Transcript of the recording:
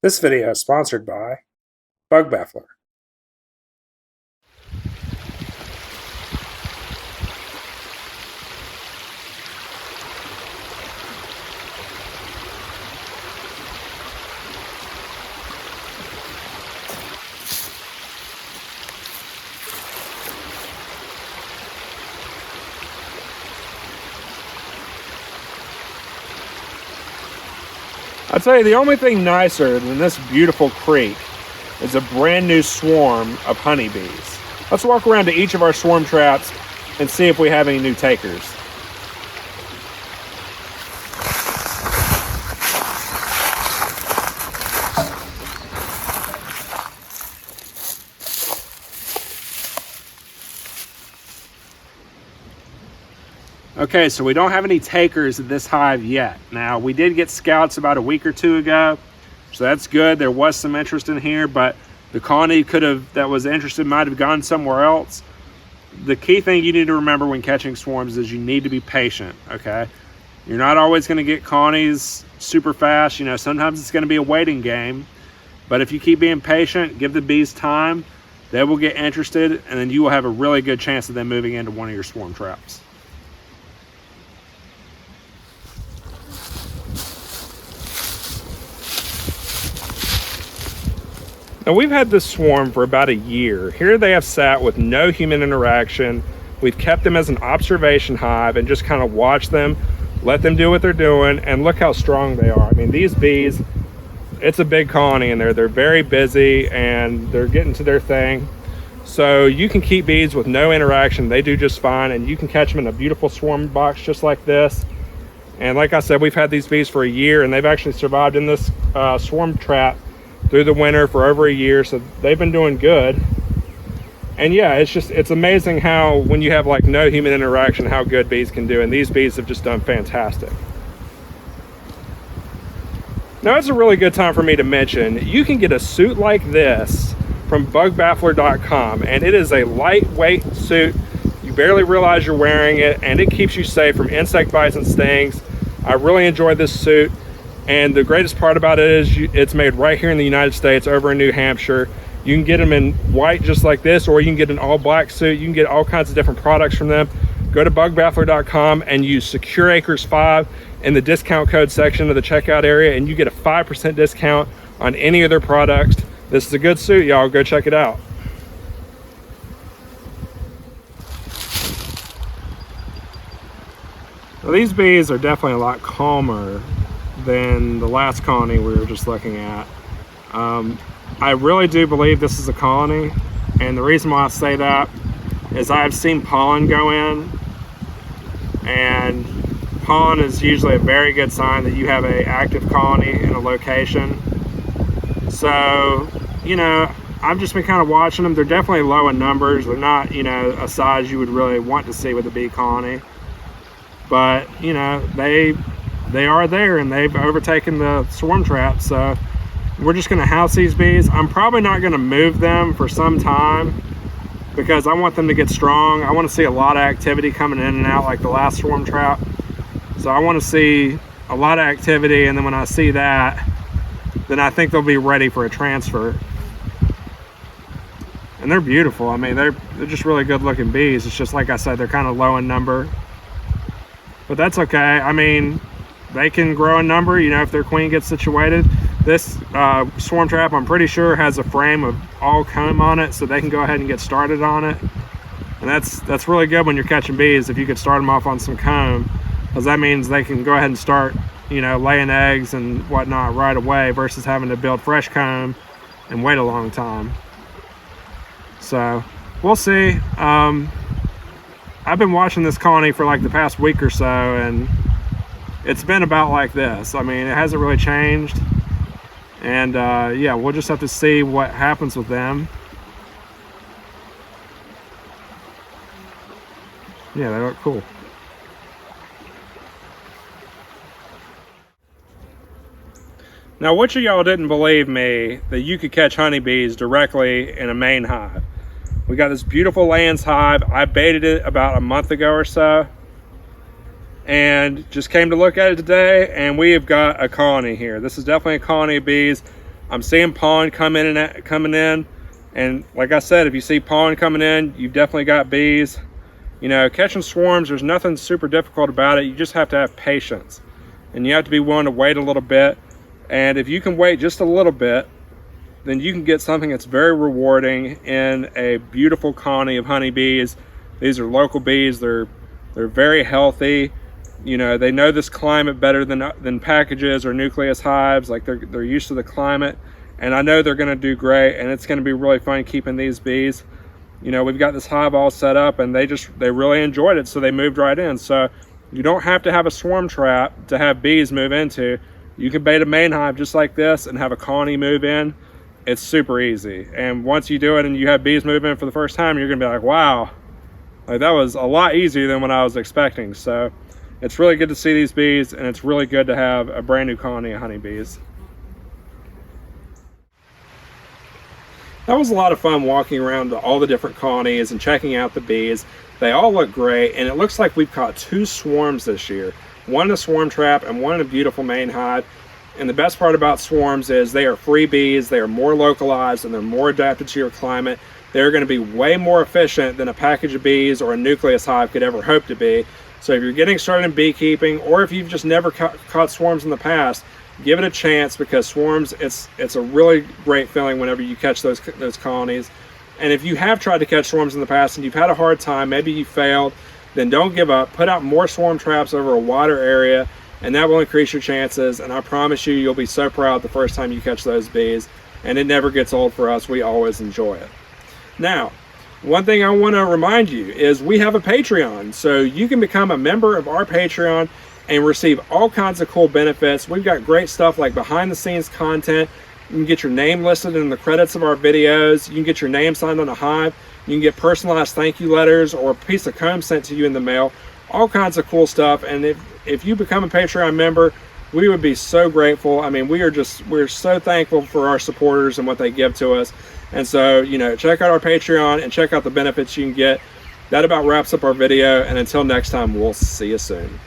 This video is sponsored by Bug Baffler. I'll tell you, the only thing nicer than this beautiful creek is a brand new swarm of honeybees. Let's walk around to each of our swarm traps and see if we have any new takers. Okay, so we don't have any takers at this hive yet. Now, we did get scouts about a week or two ago, so that's good. There was some interest in here, but the colony that was interested might have gone somewhere else. The key thing you need to remember when catching swarms is you need to be patient, okay? You're not always gonna get colonies super fast. You know, sometimes it's gonna be a waiting game, but if you keep being patient, give the bees time, they will get interested, and then you will have a really good chance of them moving into one of your swarm traps. Now, we've had this swarm for about a year. Here they have sat with no human interaction. We've kept them as an observation hive and just kind of watched them, let them do what they're doing, and look how strong they are. I mean, these bees, it's a big colony in there. They're very busy and they're getting to their thing. So you can keep bees with no interaction. They do just fine, and you can catch them in a beautiful swarm box just like this. And like I said, we've had these bees for a year, and they've actually survived in this swarm trap through the winter for over a year, so they've been doing good. And yeah, it's amazing how when you have like no human interaction, how good bees can do, and these bees have just done fantastic. Now, it's a really good time for me to mention, you can get a suit like this from bugbaffler.com, and it is a lightweight suit. You barely realize you're wearing it, and it keeps you safe from insect bites and stings. I really enjoy this suit. And the greatest part about it is it's made right here in the United States, over in New Hampshire. You can get them in white just like this, or you can get an all black suit. You can get all kinds of different products from them. Go to bugbaffler.com and use SecureAcres5 in the discount code section of the checkout area, and you get a 5% discount on any of their products. This is a good suit, y'all. Go check it out. Well, these bees are definitely a lot calmer than the last colony we were just looking at. I really do believe this is a colony, and the reason why I say that is I've seen pollen go in, and pollen is usually a very good sign that you have an active colony in a location. So, you know, I've just been kind of watching them. They're definitely low in numbers. They're not, you know, a size you would really want to see with a bee colony, but you know, they are there, and they've overtaken the swarm trap. So we're just going to house these bees. I'm probably not going to move them for some time because I want them to get strong. I want to see a lot of activity coming in and out like the last swarm trap. So I want to see a lot of activity, and then when I see that, then I think they'll be ready for a transfer. And they're beautiful. I mean, they're just really good looking bees. It's just like I said, they're kind of low in number, but that's okay. I mean, they can grow in number, you know, if their queen gets situated. This swarm trap, I'm pretty sure, has a frame of all comb on it, so they can go ahead and get started on it. And that's really good when you're catching bees, if you could start them off on some comb, because that means they can go ahead and start, you know, laying eggs and whatnot right away versus having to build fresh comb and wait a long time. So we'll see. I've been watching this colony for like the past week or so, and it's been about like this. I mean, it hasn't really changed. And yeah, we'll just have to see what happens with them. Yeah, they look cool. Now, which of y'all didn't believe me that you could catch honeybees directly in a main hive? We got this beautiful Lands hive. I baited it about a month ago or so, and just came to look at it today, and we have got a colony here. This is definitely a colony of bees. I'm seeing pollen coming in, and like I said, if you see pollen coming in, you've definitely got bees. You know, catching swarms, there's nothing super difficult about it. You just have to have patience, and you have to be willing to wait a little bit. And if you can wait just a little bit, then you can get something that's very rewarding in a beautiful colony of honeybees. These are local bees. They're very healthy. You know, they know this climate better than packages or nucleus hives. Like they're used to the climate, and I know they're going to do great. And it's going to be really fun keeping these bees. You know, we've got this hive all set up, and they really enjoyed it, so they moved right in. So you don't have to have a swarm trap to have bees move into. You can bait a main hive just like this and have a colony move in. It's super easy. And once you do it and you have bees move in for the first time, you're gonna be like, wow, like that was a lot easier than what I was expecting. So it's really good to see these bees, and it's really good to have a brand new colony of honeybees. That was a lot of fun walking around to all the different colonies and checking out the bees. They all look great, and it looks like we've caught 2 swarms this year. One in a swarm trap and one in a beautiful main hive. And the best part about swarms is they are free bees, they are more localized, and they're more adapted to your climate. They're going to be way more efficient than a package of bees or a nucleus hive could ever hope to be. So if you're getting started in beekeeping, or if you've just never caught swarms in the past, give it a chance, because swarms, it's a really great feeling whenever you catch those colonies. And if you have tried to catch swarms in the past and you've had a hard time, maybe you failed, then don't give up. Put out more swarm traps over a wider area, and that will increase your chances. And I promise you, you'll be so proud the first time you catch those bees. And it never gets old for us. We always enjoy it. Now, one thing I want to remind you is we have a Patreon. So you can become a member of our Patreon and receive all kinds of cool benefits. We've got great stuff like behind the scenes content. You can get your name listed in the credits of our videos. You can get your name signed on a hive. You can get personalized thank you letters or a piece of comb sent to you in the mail. All kinds of cool stuff. And if you become a Patreon member, we would be so grateful. I mean, we're so thankful for our supporters and what they give to us. And so, you know, check out our Patreon and check out the benefits you can get. That about wraps up our video. And until next time, we'll see you soon.